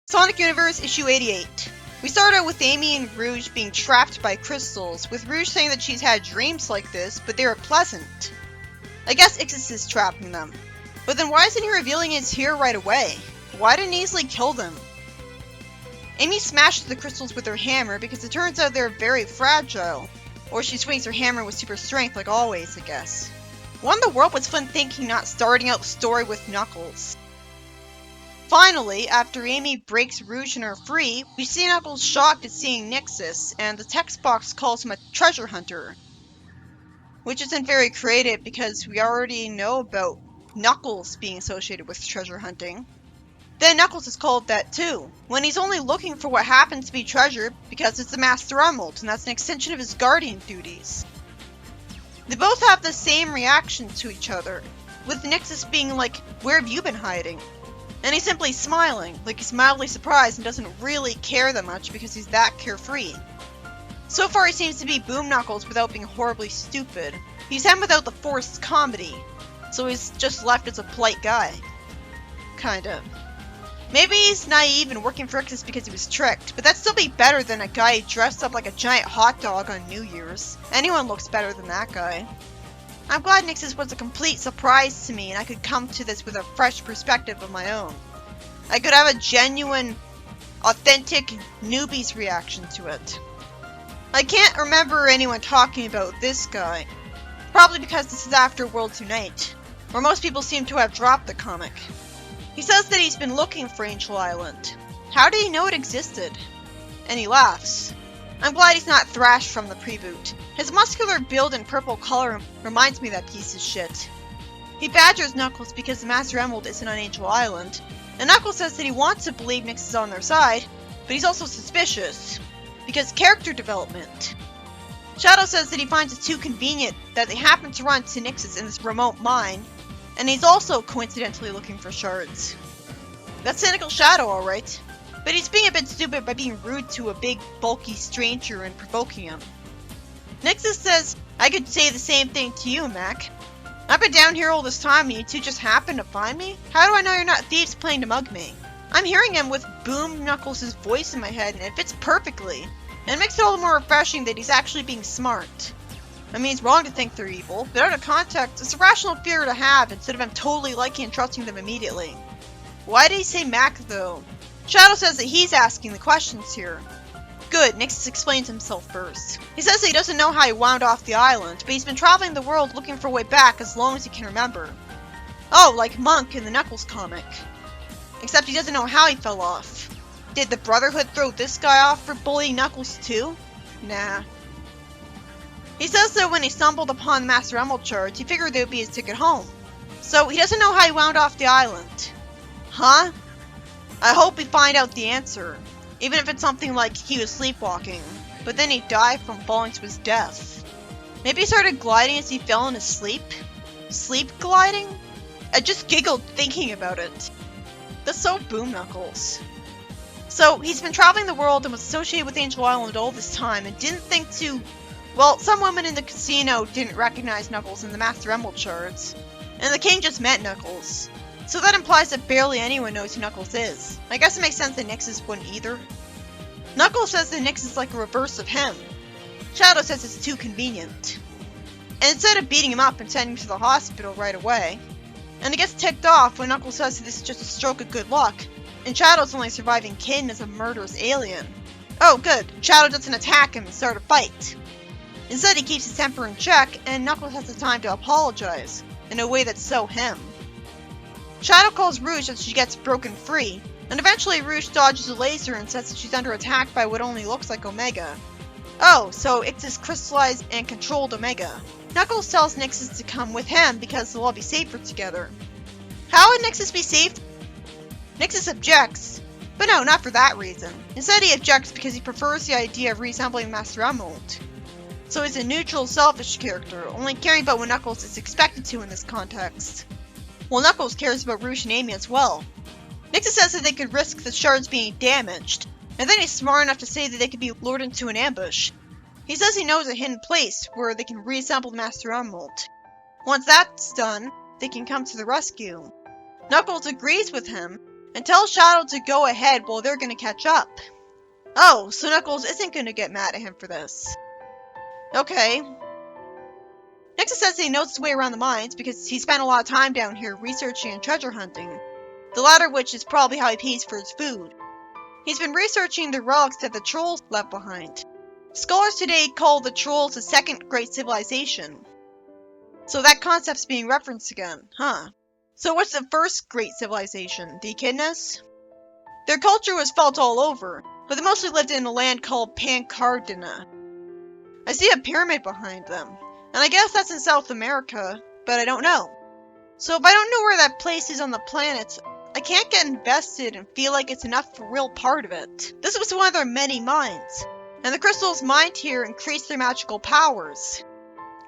Sonic Universe issue 88. We start out with Amy and Rouge being trapped by crystals, with Rouge saying that she's had dreams like this, but they were pleasant. I guess Ixis is trapping them. But then why isn't he revealing it's here right away? Why didn't he easily kill them? Amy smashes the crystals with her hammer because it turns out they're very fragile. Or she swings her hammer with super strength like always, I guess. What in the world was Fun thinking not starting out the story with Knuckles? Finally, after Amy breaks Rouge and her free, we see Knuckles shocked at seeing Nixis, and the text box calls him a treasure hunter. Which isn't very creative because we already know about Knuckles being associated with treasure hunting. Then Knuckles is called that too, when he's only looking for what happens to be treasure because it's the Master Emerald, and that's an extension of his guardian duties. They both have the same reaction to each other, with Nixis being like, "Where have you been hiding?" And he's simply smiling, like he's mildly surprised and doesn't really care that much because he's that carefree. So far he seems to be Boom Knuckles without being horribly stupid. He's him without the forced comedy, so he's just left as a polite guy. Kinda. Maybe he's naive and working for Ixis because he was tricked, but that'd still be better than a guy dressed up like a giant hot dog on New Year's. Anyone looks better than that guy. I'm glad Nixis was a complete surprise to me and I could come to this with a fresh perspective of my own. I could have a genuine, authentic Newbie's reaction to it. I can't remember anyone talking about this guy. Probably because this is after World Unite, where most people seem to have dropped the comic. He says that he's been looking for Angel Island. How did he know it existed? And he laughs. I'm glad he's not Thrash from the preboot. His muscular build and purple color reminds me of that piece of shit. He badgers Knuckles because the Master Emerald isn't on Angel Island, and Knuckles says that he wants to believe Nix is on their side, but he's also suspicious, because character development. Shadow says that he finds it too convenient that they happen to run to Nix's in this remote mine, and he's also coincidentally looking for shards. That's cynical Shadow, alright. But he's being a bit stupid by being rude to a big, bulky stranger and provoking him. Nixis says, I could say the same thing to you, Mac. I've been down here all this time and you two just happened to find me? How do I know you're not thieves playing to mug me? I'm hearing him with Boom Knuckles' voice in my head and it fits perfectly. And it makes it all the more refreshing that he's actually being smart. I mean, it's wrong to think they're evil, but out of context, it's a rational fear to have instead of him totally liking and trusting them immediately. Why did he say Mac, though? Shadow says that he's asking the questions here. Good, Nixis explains himself first. He says that he doesn't know how he wound off the island, but he's been traveling the world looking for a way back as long as he can remember. Oh, like Monk in the Knuckles comic. Except he doesn't know how he fell off. Did the Brotherhood throw this guy off for bullying Knuckles too? Nah. He says that when he stumbled upon the Master Emerald shards, he figured they would be his ticket home. So he doesn't know how he wound off the island. Huh? I hope we find out the answer, even if it's something like he was sleepwalking, but then he died from falling to his death. Maybe he started gliding as he fell in his sleep? Sleep gliding? I just giggled thinking about it. That's so Boom Knuckles. So he's been traveling the world and was associated with Angel Island all this time and didn't think to... Well, some women in the casino didn't recognize Knuckles in the Master Emerald shards, and the king just met Knuckles. So that implies that barely anyone knows who Knuckles is. I guess it makes sense that Nixis wouldn't either. Knuckles says that Nix is like a reverse of him. Shadow says it's too convenient. And instead of beating him up and sending him to the hospital right away, and he gets ticked off when Knuckles says that this is just a stroke of good luck, and Shadow's only surviving kin as a murderous alien. Oh good, Shadow doesn't attack him and start a fight. Instead he keeps his temper in check, and Knuckles has the time to apologize, in a way that's so him. Shadow calls Rouge as she gets broken free, and eventually Rouge dodges a laser and says that she's under attack by what only looks like Omega. Oh, so Ixis crystallized and controlled Omega. Knuckles tells Nixis to come with him because they'll all be safer together. How would Nixis be safe? Nixis objects, but no, not for that reason. Instead he objects because he prefers the idea of reassembling Master Emerald. So he's a neutral, selfish character, only caring about what Knuckles is expected to in this context. Well, Knuckles cares about Rouge and Amy as well. Nixis says that they could risk the shards being damaged, and then he's smart enough to say that they could be lured into an ambush. He says he knows a hidden place where they can reassemble the Master Emerald. Once that's done, they can come to the rescue. Knuckles agrees with him, and tell Shadow to go ahead while they're gonna catch up. Oh, so Knuckles isn't gonna get mad at him for this. Okay. Nexus says he knows his way around the mines because he spent a lot of time down here researching and treasure hunting, the latter which is probably how he pays for his food. He's been researching the relics that the trolls left behind. Scholars today call the trolls the second great civilization. So that concept's being referenced again, huh? So what's the first great civilization? The Echidnas? Their culture was felt all over, but they mostly lived in a land called Pancardina. I see a pyramid behind them, and I guess that's in South America, but I don't know. So if I don't know where that place is on the planet, I can't get invested and feel like it's enough for a real part of it. This was one of their many mines, and the crystals mined here increased their magical powers.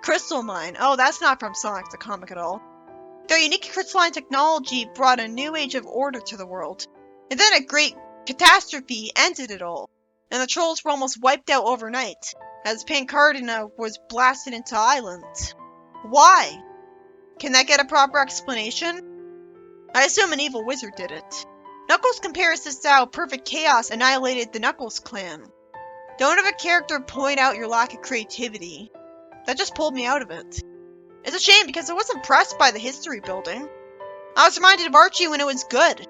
Crystal mine, oh that's not from Sonic the Comic at all. Their unique crystalline technology brought a new age of order to the world, and then a great catastrophe ended it all, and the trolls were almost wiped out overnight, as Pancardina was blasted into islands. Why? Can that get a proper explanation? I assume an evil wizard did it. Knuckles compares this to how perfect chaos annihilated the Knuckles clan. Don't have a character point out your lack of creativity. That just pulled me out of it. It's a shame because I was impressed by the history building. I was reminded of Archie when it was good.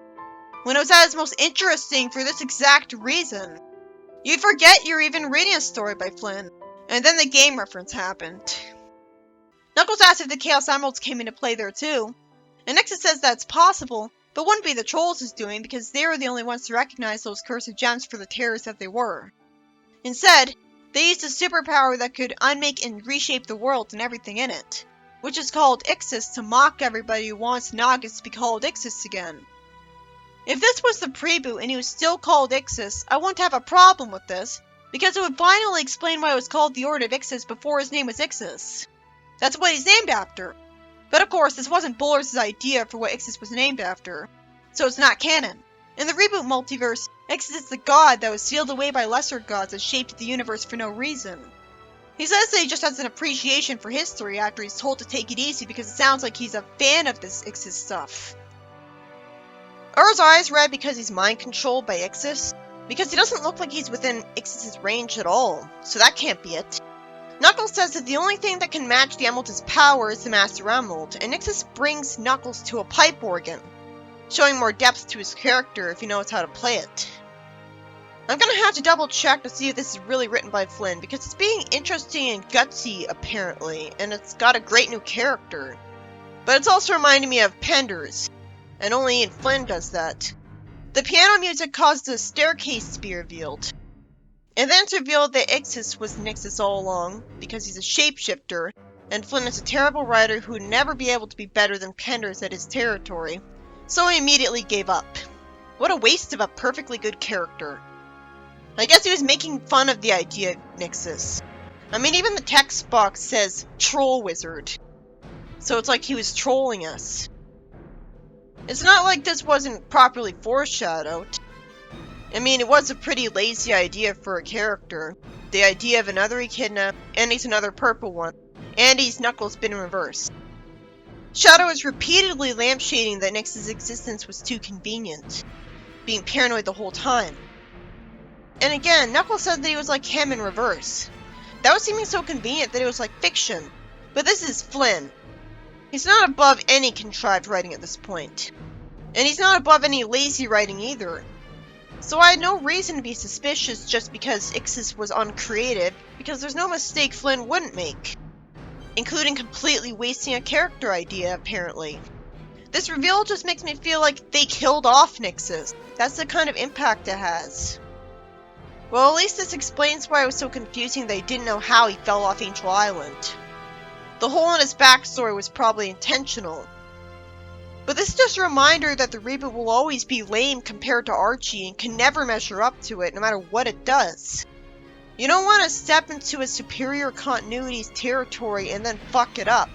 When it was at its most interesting for this exact reason. You'd forget you're even reading a story by Flynn, and then the game reference happened. Knuckles asked if the Chaos Emeralds came into play there too, and Nexus says that's possible, but wouldn't be the Trolls' doing because they were the only ones to recognize those cursed gems for the terrors that they were. Instead, they used a superpower that could unmake and reshape the world and everything in it, which is called Ixis to mock everybody who wants Nagas to be called Ixis again. If this was the preboot and he was still called Ixis, I wouldn't have a problem with this, because it would finally explain why it was called the Order of Ixis before his name was Ixis. That's what he's named after. But of course, this wasn't Buller's idea for what Ixis was named after, so it's not canon. In the Reboot multiverse, Ixis is the god that was sealed away by lesser gods that shaped the universe for no reason. He says that he just has an appreciation for history after he's told to take it easy because it sounds like he's a fan of this Ixis stuff. Are his eyes red because he's mind controlled by Ixis? Because he doesn't look like he's within Ixis' range at all, so that can't be it. Knuckles says that the only thing that can match the Emerald's power is the Master Emerald, and Ixis brings Knuckles to a pipe organ, showing more depth to his character if he knows how to play it. I'm gonna have to double check to see if this is really written by Flynn, because it's being interesting and gutsy apparently, and it's got a great new character. But it's also reminding me of Penders, and only Ian Flynn does that. The piano music caused a staircase to be revealed. And then it's revealed that Ixis was Nixis all along, because he's a shapeshifter, and Flynn is a terrible writer who would never be able to be better than Penders at his territory, so he immediately gave up. What a waste of a perfectly good character. I guess he was making fun of the idea of Nixis. I mean, even the text box says, Troll Wizard. So it's like he was trolling us. It's not like this wasn't properly foreshadowed. I mean, it was a pretty lazy idea for a character. The idea of another Echidna, and he's another purple one, and he's Knuckles been in reverse. Shadow is repeatedly lampshading that Nix's existence was too convenient, being paranoid the whole time. And again, Knuckles said that he was like him in reverse. That was seeming so convenient that it was like fiction. But this is Flynn. He's not above any contrived writing at this point. And he's not above any lazy writing either. So I had no reason to be suspicious just because Ixis was uncreative, because there's no mistake Flynn wouldn't make. Including completely wasting a character idea, apparently. This reveal just makes me feel like they killed off Nixis. That's the kind of impact it has. Well, at least this explains why it was so confusing they didn't know how he fell off Angel Island. The hole in his backstory was probably intentional. But this is just a reminder that the reboot will always be lame compared to Archie and can never measure up to it no matter what it does. You don't want to step into a superior continuity's territory and then fuck it up.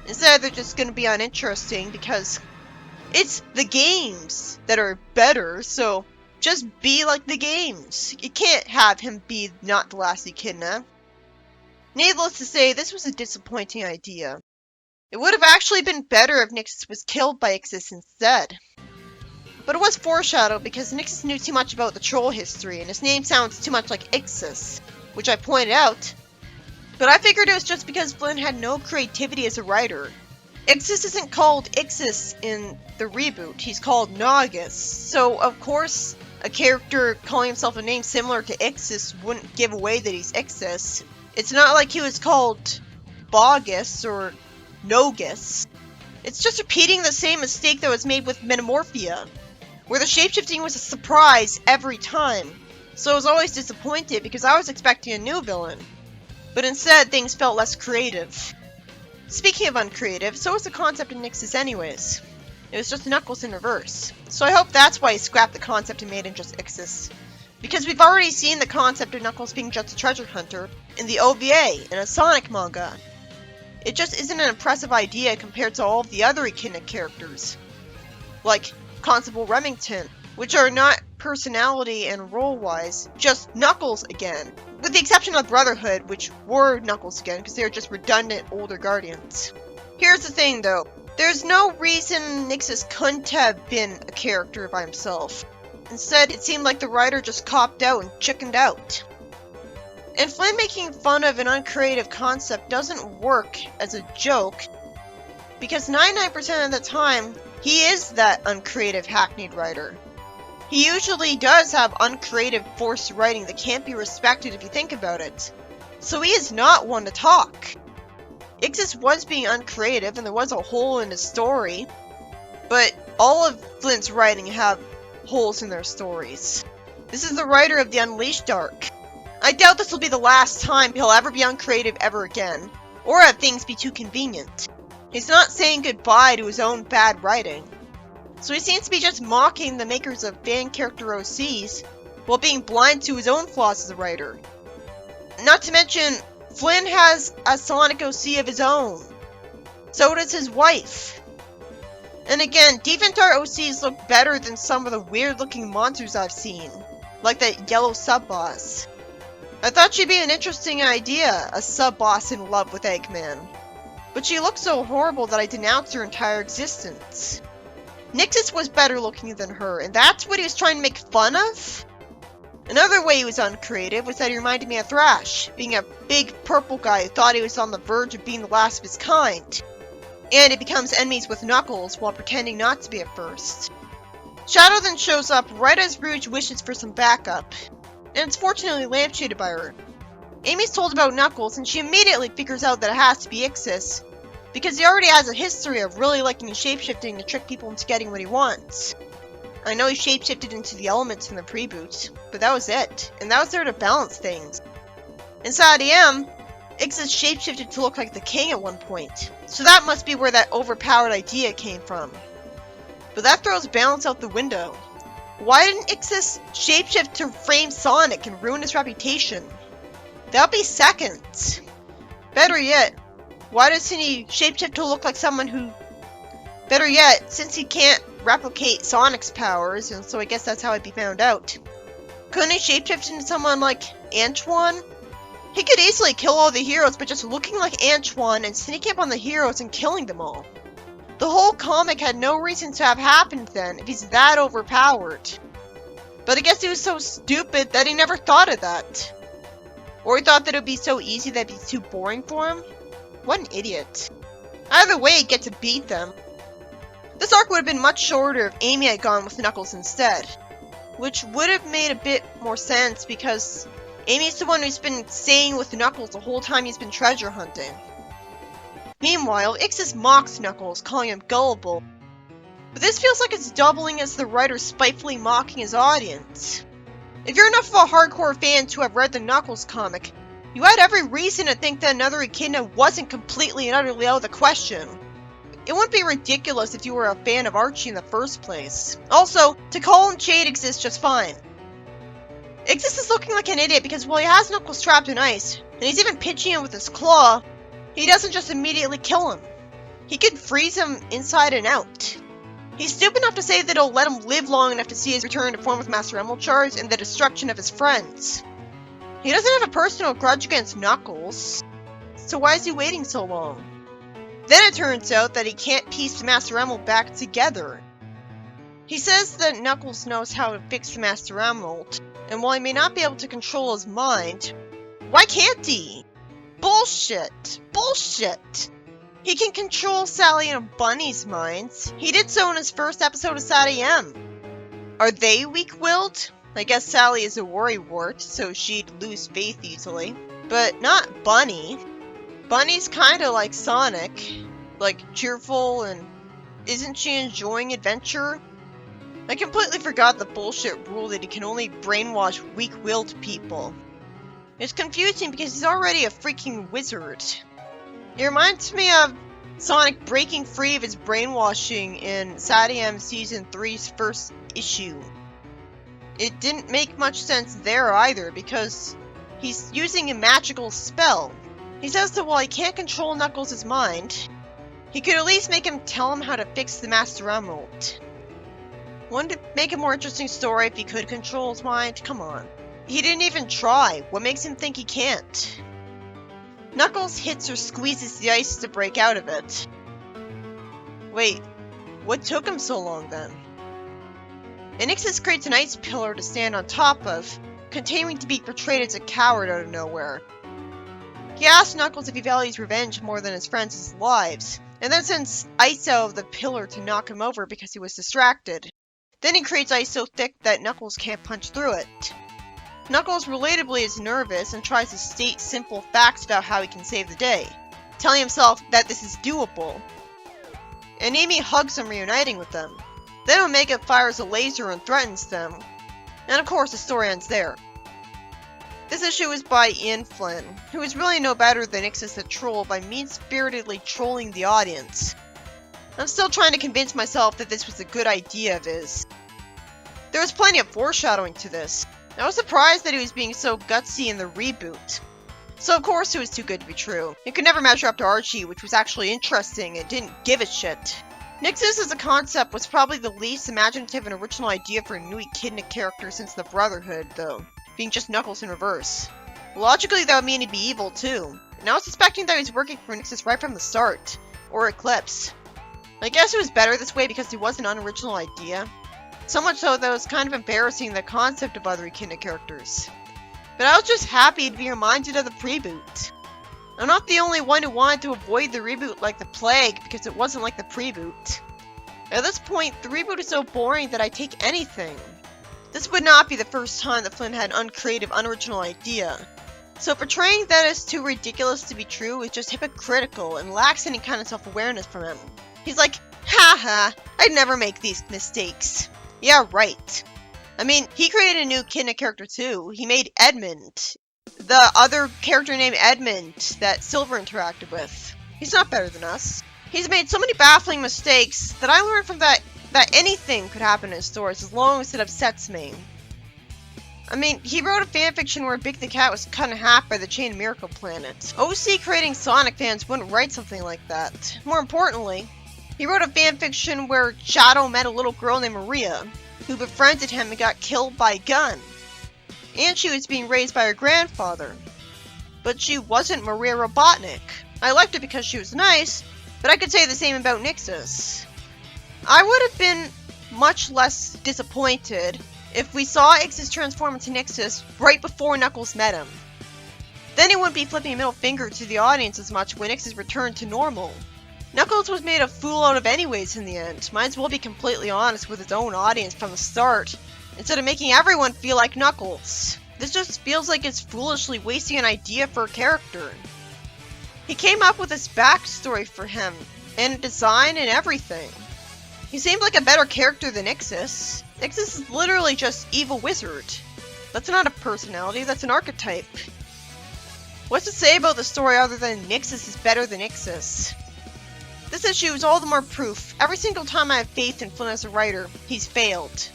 Instead, they're just going to be uninteresting because it's the games that are better, so just be like the games. You can't have him be not the last Echidna. Needless to say, this was a disappointing idea. It would have actually been better if Nixis was killed by Ixis instead. But it was foreshadowed because Nixus knew too much about the troll history, and his name sounds too much like Ixis, which I pointed out. But I figured it was just because Flynn had no creativity as a writer. Ixis isn't called Ixis in the reboot, he's called Naugus. So, of course, a character calling himself a name similar to Ixis wouldn't give away that he's Ixis. It's not like he was called Bogus or Nogus. It's just repeating the same mistake that was made with Metamorphia, where the shapeshifting was a surprise every time. So I was always disappointed because I was expecting a new villain. But instead, things felt less creative. Speaking of uncreative, so was the concept in Nixus anyways. It was just Knuckles in reverse. So I hope that's why he scrapped the concept and made him just Ixis. Because we've already seen the concept of Knuckles being just a treasure hunter in the OVA in a Sonic manga. It just isn't an impressive idea compared to all of the other Echidna characters. Like Constable Remington, which are not personality and role-wise, just Knuckles again. With the exception of Brotherhood, which were Knuckles again, because they are just redundant older guardians. Here's the thing though, there's no reason Nixus couldn't have been a character by himself. Instead, it seemed like the writer just copped out and chickened out. And Flynn making fun of an uncreative concept doesn't work as a joke, because 99% of the time, he is that uncreative hackneyed writer. He usually does have uncreative forced writing that can't be respected if you think about it. So he is not one to talk. Ixis was being uncreative and there was a hole in his story, but all of Flynn's writing have holes in their stories. This is the writer of the Unleashed arc. I doubt this will be the last time he'll ever be uncreative ever again, or have things be too convenient. He's not saying goodbye to his own bad writing. So he seems to be just mocking the makers of fan character OCs, while being blind to his own flaws as a writer. Not to mention, Flynn has a Sonic OC of his own. So does his wife. And again, DeviantArt OCs look better than some of the weird looking monsters I've seen, like that yellow sub-boss. I thought she'd be an interesting idea, a sub-boss in love with Eggman. But she looked so horrible that I denounced her entire existence. Nixus was better looking than her, and that's what he was trying to make fun of? Another way he was uncreative was that he reminded me of Thrash, being a big purple guy who thought he was on the verge of being the last of his kind. And he becomes enemies with Knuckles while pretending not to be at first. Shadow then shows up right as Rouge wishes for some backup, and it's fortunately lampshaded by her. Amy's told about Knuckles, and she immediately figures out that it has to be Ixis, because he already has a history of really liking shapeshifting to trick people into getting what he wants. I know he shapeshifted into the elements in the preboot, but that was it, and that was there to balance things. Inside EM, Ixis shapeshifted to look like the king at one point, so that must be where that overpowered idea came from. But that throws balance out the window. Why didn't Ixis shapeshift to frame Sonic and ruin his reputation? That would be second. Better yet, why doesn't he shapeshift to look like someone who... Better yet, since he can't replicate Sonic's powers, and so I guess that's how he'd be found out. Couldn't he shapeshift into someone like Antoine? He could easily kill all the heroes by just looking like Antoine and sneaking up on the heroes and killing them all. The whole comic had no reason to have happened then, if he's that overpowered. But I guess he was so stupid that he never thought of that. Or he thought that it would be so easy that it'd be too boring for him. What an idiot. Either way, he'd get to beat them. This arc would have been much shorter if Amy had gone with Knuckles instead. Which would have made a bit more sense because Amy's the one who's been staying with Knuckles the whole time he's been treasure hunting. Meanwhile, Ixis mocks Knuckles, calling him gullible. But this feels like it's doubling as the writer spitefully mocking his audience. If you're enough of a hardcore fan to have read the Knuckles comic, you had every reason to think that another Echidna wasn't completely and utterly out of the question. It wouldn't be ridiculous if you were a fan of Archie in the first place. Also, to call him Shade exists just fine. Ixis is looking like an idiot because while he has Knuckles trapped in ice, and he's even pinching him with his claw, he doesn't just immediately kill him. He could freeze him inside and out. He's stupid enough to say that it'll let him live long enough to see his return to form with Master Emerald shards and the destruction of his friends. He doesn't have a personal grudge against Knuckles, so why is he waiting so long? Then it turns out that he can't piece the Master Emerald back together. He says that Knuckles knows how to fix the Master Emerald, and while he may not be able to control his mind, why can't he? Bullshit! Bullshit! He can control Sally and Bunny's minds. He did so in his first episode of Sadie M. Are they weak-willed? I guess Sally is a worrywart, so she'd lose faith easily. But not Bunny. Bunny's kinda like Sonic. Like, cheerful and... Isn't she enjoying adventure? I completely forgot the bullshit rule that he can only brainwash weak-willed people. It's confusing because he's already a freaking wizard. It reminds me of Sonic breaking free of his brainwashing in Sadie M Season 3's first issue. It didn't make much sense there either because he's using a magical spell. He says that while he can't control Knuckles' mind, he could at least make him tell him how to fix the Master Emerald. Wouldn't it make a more interesting story if he could control his mind? Come on. He didn't even try. What makes him think he can't? Knuckles hits or squeezes the ice to break out of it. Wait, what took him so long then? Enixis creates an ice pillar to stand on top of, continuing to be portrayed as a coward out of nowhere. He asks Knuckles if he values revenge more than his friends' lives, and then sends ice out of the pillar to knock him over because he was distracted. Then he creates ice so thick that Knuckles can't punch through it. Knuckles relatably is nervous and tries to state simple facts about how he can save the day, telling himself that this is doable. And Amy hugs him, reuniting with them. Then Omega fires a laser and threatens them. And of course the story ends there. This issue is by Ian Flynn, who is really no better than Ixis the Troll by mean-spiritedly trolling the audience. I'm still trying to convince myself that this was a good idea of his. There was plenty of foreshadowing to this. I was surprised that he was being so gutsy in the reboot. So of course it was too good to be true. It could never measure up to Archie, which was actually interesting and didn't give a shit. Nixus as a concept was probably the least imaginative and original idea for a new echidna character since the Brotherhood, though, being just Knuckles in reverse. Logically that would mean he'd be evil too, and I was suspecting that he was working for Nixus right from the start, or Eclipse. I guess it was better this way because it was an unoriginal idea. So much so that it was kind of embarrassing the concept of other echidna characters. But I was just happy to be reminded of the preboot. I'm not the only one who wanted to avoid the reboot like the plague because it wasn't like the preboot. At this point, the reboot is so boring that I take anything. This would not be the first time that Flynn had an uncreative, unoriginal idea. So portraying that as too ridiculous to be true is just hypocritical and lacks any kind of self-awareness from him. He's like, haha, I'd never make these mistakes. Yeah, right. I mean, he created a new echidna character too. He made Edmund, the other character named Edmund that Silver interacted with. He's not better than us. He's made so many baffling mistakes that I learned from that anything could happen in his stories as long as it upsets me. I mean, he wrote a fanfiction where Big the Cat was cut in half by the Chain Miracle Planet. OC creating Sonic fans wouldn't write something like that. More importantly, he wrote a fanfiction where Shadow met a little girl named Maria, who befriended him and got killed by a gun. And she was being raised by her grandfather. But she wasn't Maria Robotnik. I liked it because she was nice, but I could say the same about Nixus. I would have been much less disappointed if we saw Ixis transform into Nixus right before Knuckles met him. Then he wouldn't be flipping a middle finger to the audience as much when Ixis returned to normal. Knuckles was made a fool out of anyways in the end. Might as well be completely honest with his own audience from the start, instead of making everyone feel like Knuckles. This just feels like it's foolishly wasting an idea for a character. He came up with this backstory for him, and design and everything. He seemed like a better character than Ixis. Ixis is literally just evil wizard. That's not a personality, that's an archetype. What's to say about the story other than Nixis is better than Ixis? This issue is all the more proof. Every single time I have faith in Flynn as a writer, he's failed.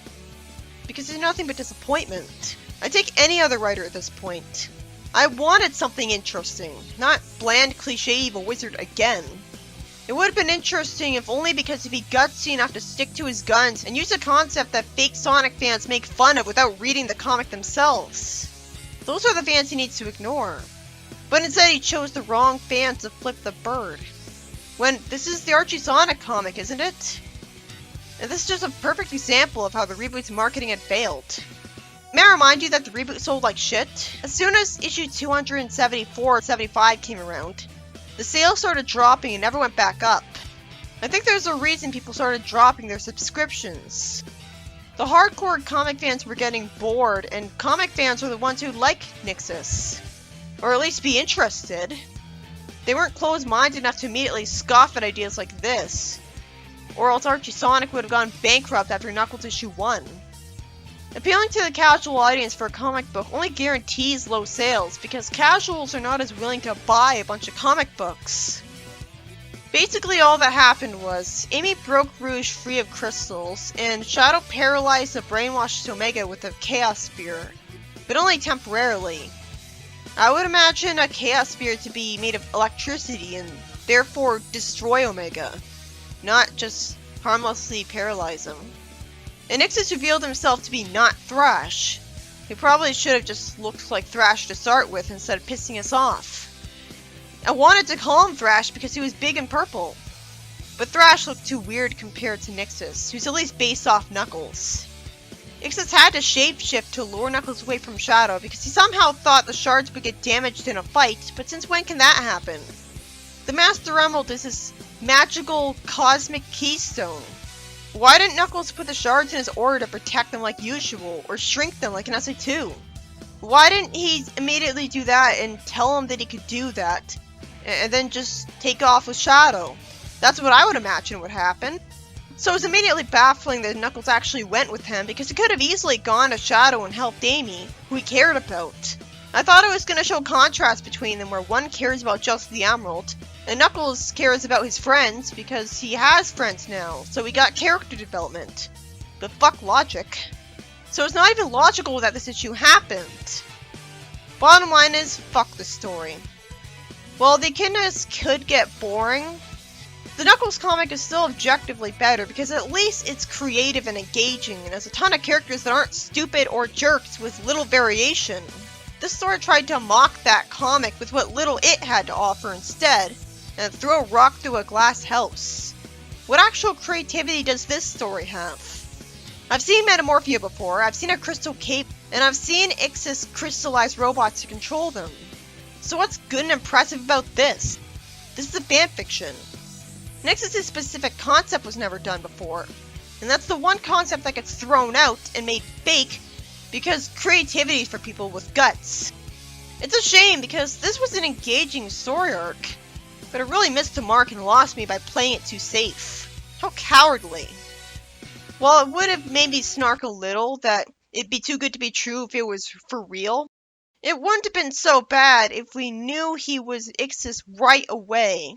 Because he's nothing but disappointment. I take any other writer at this point. I wanted something interesting, not bland cliche evil wizard again. It would have been interesting if only because he'd be gutsy enough to stick to his guns and use a concept that fake Sonic fans make fun of without reading the comic themselves. Those are the fans he needs to ignore. But instead he chose the wrong fans to flip the bird. When this is the Archie Sonic comic, isn't it? And this is just a perfect example of how the Reboot's marketing had failed. May I remind you that the Reboot sold like shit? As soon as issue 274 or 75 came around, the sales started dropping and never went back up. I think there's a reason people started dropping their subscriptions. The hardcore comic fans were getting bored, and comic fans are the ones who like Nixus. Or at least be interested. They weren't closed-minded enough to immediately scoff at ideas like this. Or else Archie Sonic would have gone bankrupt after Knuckles issue 1. Appealing to the casual audience for a comic book only guarantees low sales, because casuals are not as willing to buy a bunch of comic books. Basically all that happened was, Amy broke Rouge free of crystals, and Shadow paralyzed the brainwashed Omega with a Chaos Spear, but only temporarily. I would imagine a Chaos Spear to be made of electricity and therefore destroy Omega, not just harmlessly paralyze him. And Nixus revealed himself to be not Thrash. He probably should have just looked like Thrash to start with instead of pissing us off. I wanted to call him Thrash because he was big and purple. But Thrash looked too weird compared to Nixus, who's at least based off Knuckles. Nixus had to shapeshift to lure Knuckles away from Shadow because he somehow thought the shards would get damaged in a fight, but since when can that happen? The Master Emerald is this magical cosmic keystone. Why didn't Knuckles put the shards in his aura to protect them like usual, or shrink them like in SA2? Why didn't he immediately do that and tell him that he could do that, and then just take off with Shadow? That's what I would imagine would happen. So it was immediately baffling that Knuckles actually went with him, because he could have easily gone to Shadow and helped Amy, who he cared about. I thought it was going to show contrast between them, where one cares about just the Emerald, and Knuckles cares about his friends, because he has friends now, so we got character development. But fuck logic. So it's not even logical that this issue happened. Bottom line is, fuck the story. While the echidnas could get boring, the Knuckles comic is still objectively better because at least it's creative and engaging and has a ton of characters that aren't stupid or jerks with little variation. This story tried to mock that comic with what little it had to offer instead, and throw a rock through a glass house. What actual creativity does this story have? I've seen Metamorphia before, I've seen a crystal cape, and I've seen Ixis crystallize robots to control them. So what's good and impressive about this? This is a fanfiction. Nixus' specific concept was never done before, and that's the one concept that gets thrown out and made fake because creativity is for people with guts. It's a shame because this was an engaging story arc, but it really missed the mark and lost me by playing it too safe. How cowardly. While it would have made me snark a little that it'd be too good to be true if it was for real, it wouldn't have been so bad if we knew he was Ixis right away.